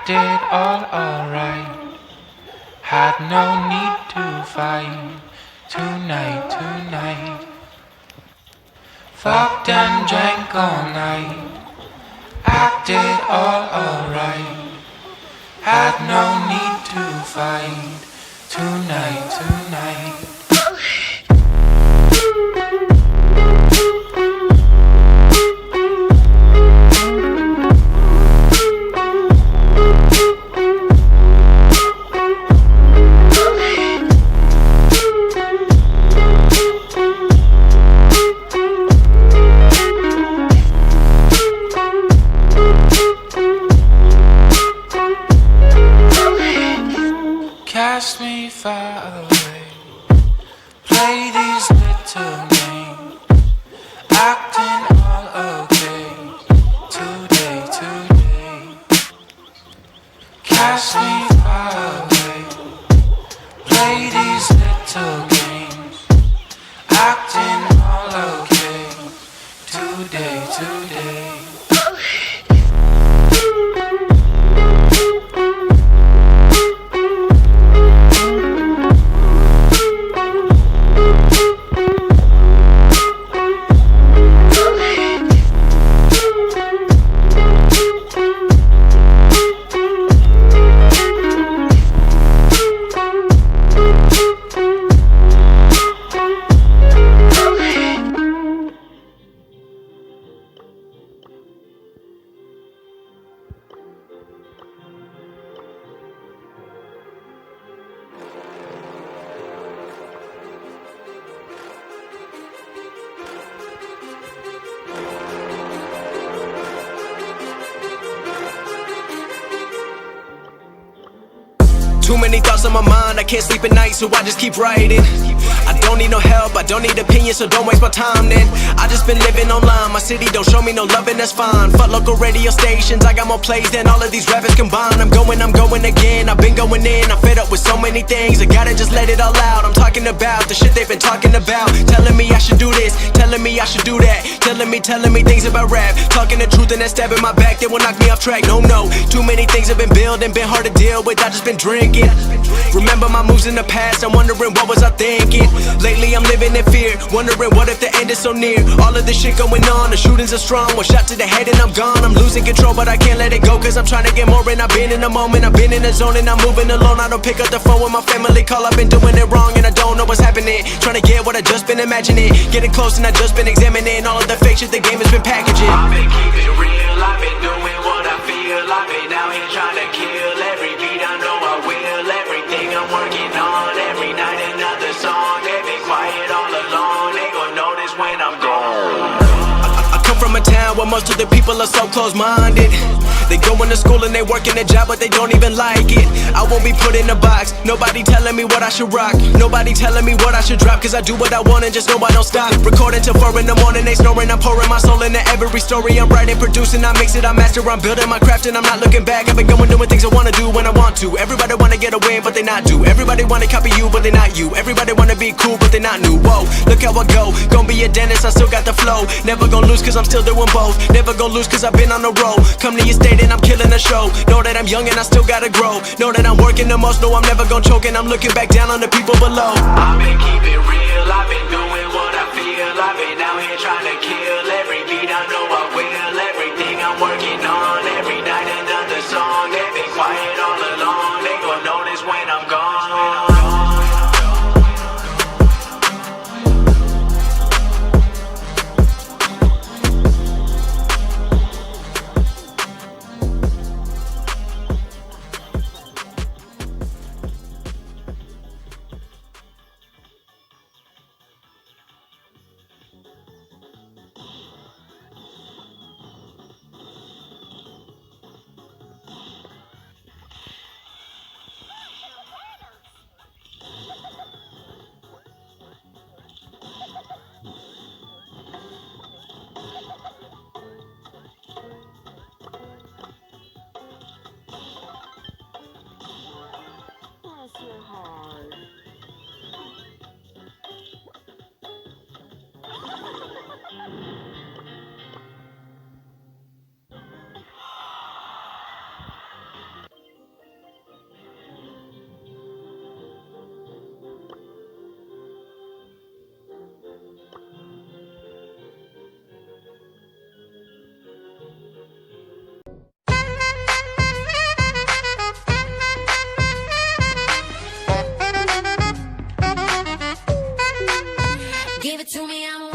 Acted all alright. Had no need to fight. Tonight. Fucked and drank all night. Acted all alright. Had no need to fight. Tonight. Cast me far away. Play these little games. Acting all okay. Today. Cast me far away. Play these little games. Acting all okay. Today. Too many thoughts on my mind, I can't sleep at night, so I just keep writing. I don't need no help, I don't need opinions, so don't waste my time then. I just been living online, my city don't show me no love and that's fine. Fuck local radio stations, I got more plays than all of these rappers combined. I'm going again, I've been going in, I'm fed up with so many things. I gotta just let it all out, I'm talking about the shit they've been talking about. Telling me I should do this, telling me I should do that. Telling me things about rap. Talking the truth and that stab in my back, they will knock me off track. No, too many things have been building, been hard to deal with, I just been drinking. Remember my moves in the past, I'm wondering what was I thinking. Lately I'm living in fear, wondering what if the end is so near. All of this shit going on, the shootings are strong. One shot to the head and I'm gone. I'm losing control but I can't let it go, cause I'm trying to get more. And I've been in the moment, I've been in the zone, and I'm moving alone. I don't pick up the phone when my family call, I've been doing it wrong and I don't know what's happening. Trying to get what I just been imagining, getting close and I just been examining all of the fake shit the game has been packaging. I've been keeping real, I've been doing what I feel. I've been out here trying to kill every beat, I know I will. Everything I'm working on, every night another song. They been quiet all along, they gon' notice when I'm gone. I come from a town where most of the people are so close-minded. They going to school and they working a job but they don't even like it. I won't be put in a box, nobody telling me what I should rock. Nobody telling me what I should drop, cause I do what I want and just know I don't stop. Recording till 4 in the morning, they snoring. I'm pouring my soul into every story. I'm writing, producing, I mix it, I master. I'm building my craft and I'm not looking back. I've been going doing things I wanna do when I want to. Everybody wanna get a win but they not do. Everybody wanna copy you but they not you. Everybody wanna be cool but they not new. Whoa, look how I go, gonna be a dentist, I still got the flow. Never gonna lose cause I'm still doing both. Never gonna lose cause I've been on the road. Come to your state and I'm killing the show. Know that I'm young and I still gotta grow. Know that I'm working the most, know I'm never gonna choke. And I'm looking back down on the people below. I've been keeping real, I've been doing what I feel. I've been out here trying to kill every beat, I know I will. Everything I'm working on, every night another song. They've been quiet all along, they gon' notice when I'm gone. give it to me, I'm